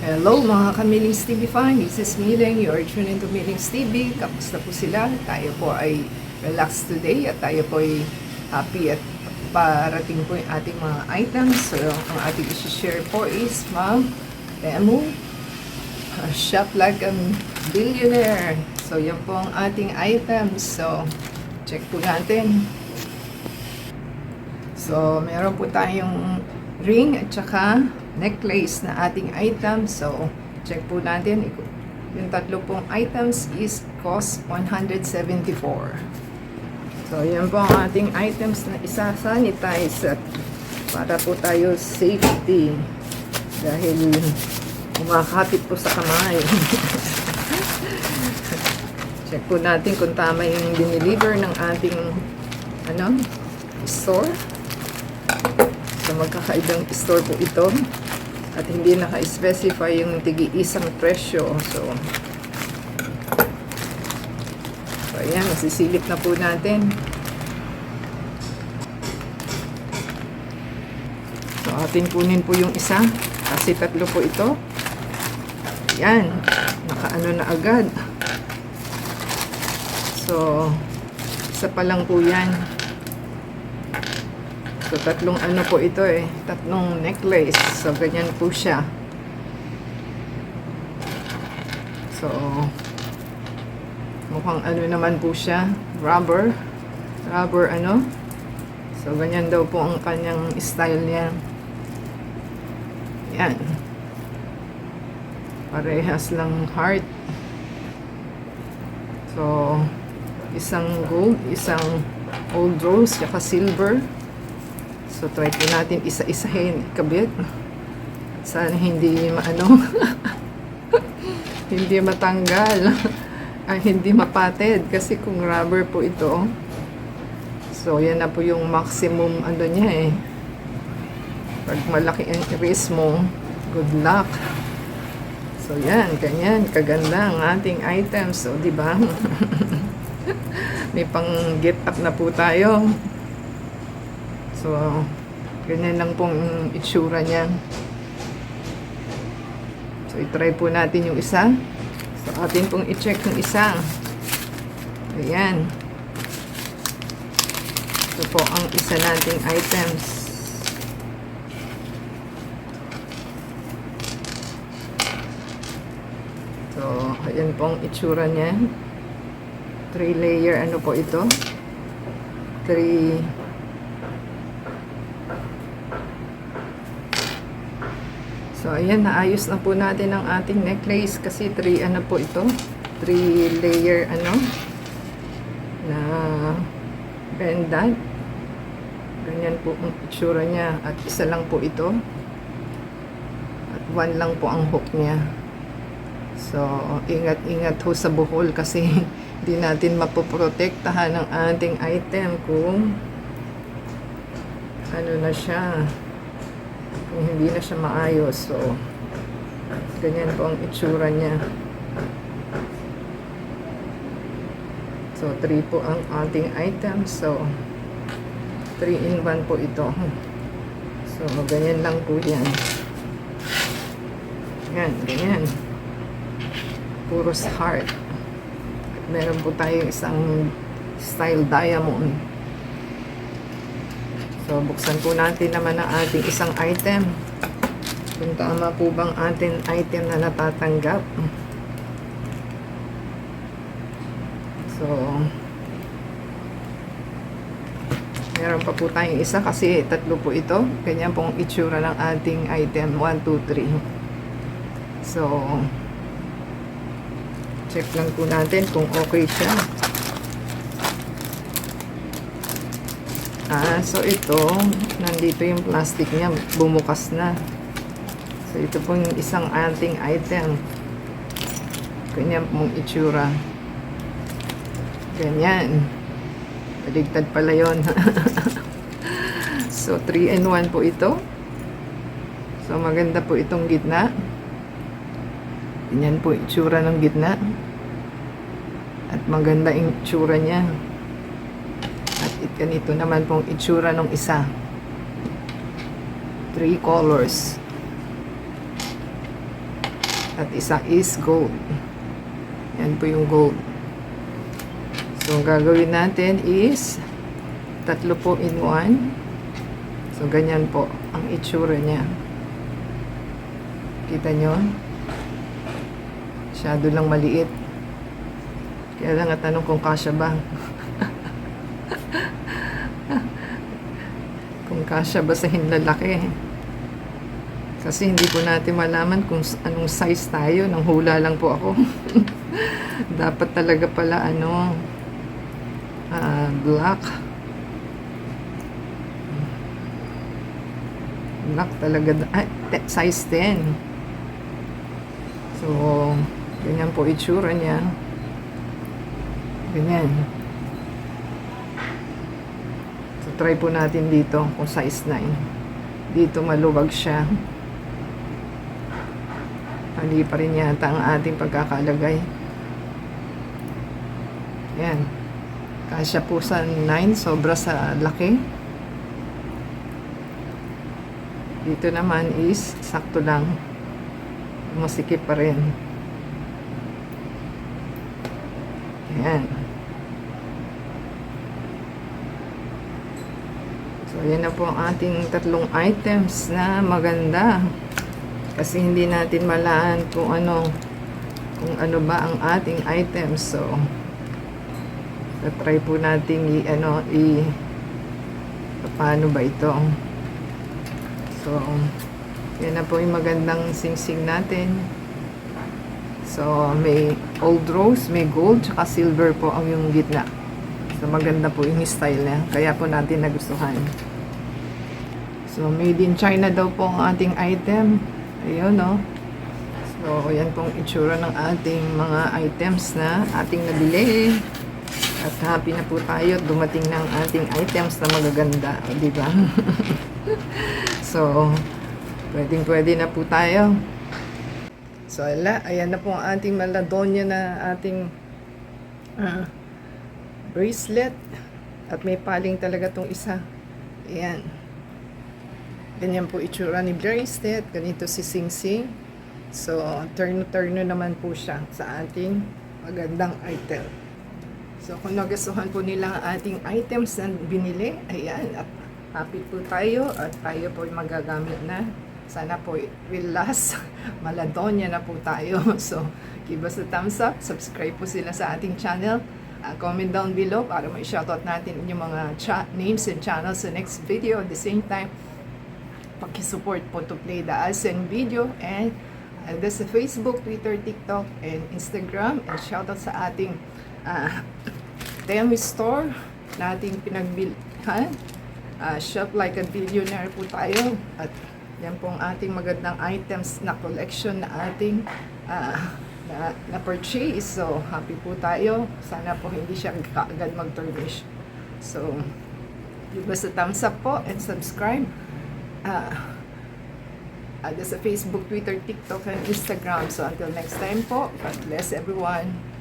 Hello mga ka-Millings TV fan, this is Miling, you are tuned into Millings TV. Kamusta po sila? Tayo po ay relax today at tayo po ay happy at parating po yung ating mga items. So ang ating isi-share po is Ma'am Temu, Shop Like a Billionaire. So yan po ang ating items. So check po natin. So meron po tayong ring at saka necklace na ating item. So, check po natin. Yung tatlo pong items is cost 174. So, yan po ang ating items na isa-sanitize at para po tayo safety dahil kumakapit po sa kamay. Check po natin kung tama yung dineliver ng ating store. So, magkakaibang store po ito. At hindi naka-specify yung tigi-isang presyo. So, ayan, masisilip na po natin. So, atin kunin po yung isa. Kasi tatlo po ito. Ayan, nakaano na agad. So, isa pa lang po yan. So, tatlong ano po ito tatlong necklace. So, ganyan po siya. So, mukhang ano naman po siya. Rubber ano. So, ganyan daw po ang kanyang style niya. Yan. Parehas lang heart. So, isang gold, isang old rose, saka silver. So, try po natin isa-isahin kabit. Sana hindi hindi matanggal. Hindi mapatid. Kasi kung rubber po ito, so, yan na po yung maximum niya Pag malaki ang iris mo, good luck. So, yan. Ganyan. Kaganda ang ating items. So, di ba? May pang get up na po tayo. So, ganyan lang pong itsura niya. So, itry po natin yung isa. So, atin pong i-check yung isa. Ayan. Ito po ang isa nating items. So, ayan pong itsura niya. 3 layer, ano po ito? 3 So, ayan, naayos na po natin ang ating necklace kasi 3 ano po ito, 3 layer na pendant. Ganyan po ang itsura niya at isa lang po ito at 1 lang po ang hook niya. So, ingat-ingat ho sa buhol kasi hindi natin mapoprotektahan ang ating item kung ano na siya, kung hindi na siya maayos. So, ganyan po ang itsura niya. So, 3 po ang ating item. So, 3 in 1 po ito. So, ganyan lang po yan. Yan, ganyan. Puros heart. At meron po tayong isang style diamond. So, buksan po natin naman ang ating isang item. Kung tama po bang ating item na natatanggap. So, meron pa po tayong isa kasi tatlo po ito. Ganyan pong itsura ng ating item. 1, 2, 3. So, check lang po natin kung okay siya. So ito, nandito yung plastic niya, bumukas na. So ito po yung isang ating item. Ganyan pong itsura. Ganyan. Baligtad pala yun. So 3 in 1 po ito. So maganda po itong gitna. Ganyan po itsura ng gitna. At maganda yung itsura niya. Ganito naman pong itsura ng isa. 3 colors. At isa is gold. Yan po yung gold. So, ang gagawin natin is 3 po in 1. So, ganyan po ang itsura niya. Kita nyo? Masyado lang maliit. Kaya lang tanong kung kasya ba. Kung kasya ba sa hinlalaki. Kasi hindi po natin malaman kung anong size tayo. Nang hula lang po ako. Dapat talaga pala black. Black talaga. Size 10. So, ganyan po itsura niya. Ganyan. So, try po natin dito kung size 9. Dito maluwag siya. Mali pa rin yata ang ating pagkakalagay. Yan. Kasya po sa 9. Sobra sa laki. Dito naman is sakto lang. Masikip pa rin. Yan. So, yan na po ang ating 3 items na maganda. Kasi hindi natin malaan kung ano ba ang ating items. So, try po natin paano ba ito. So, yan na po yung magandang singsing natin. So, may old rose, may gold, tsaka silver po ang yung gitna. So, maganda po yung style niya. Kaya po natin nagustuhan. So, made in China daw po ang ating item. Ayun, no? So, yan pong itsura ng ating mga items na ating nabili. At happy na po tayo. Dumating na ang ating items na magaganda. O, diba? So, pwedeng-pwede na po tayo. So, ayan na po ang ating Maladonia na ating bracelet. At may paling talaga tong isa. Ayan. Ganyan po itsura ni bracelet. Ganito si Sing Sing. So, turno-turno naman po siya sa ating magandang item. So, kung nagustuhan po nila ang ating items na binili, ayan, at happy po tayo at tayo po magagamit na. Sana po will last. Maladonia na po tayo. So, give us a thumbs up. Subscribe po sila sa ating channel. Comment down below para ma-shoutout natin yung mga names and channels sa next video. At the same time, pakisupport po to play the ASEAN video. And there's a Facebook, Twitter, TikTok, and Instagram. And shoutout sa ating Temu store na ating pinagbilhan. Shop like a billionaire po tayo. At yan po ang ating magandang items na collection na ating na purchase. So, happy po tayo. Sana po hindi siya kaagad mag-tarnish. So, give us a thumbs up po and subscribe. Sa Facebook, Twitter, TikTok, and Instagram. So, until next time po, God bless everyone.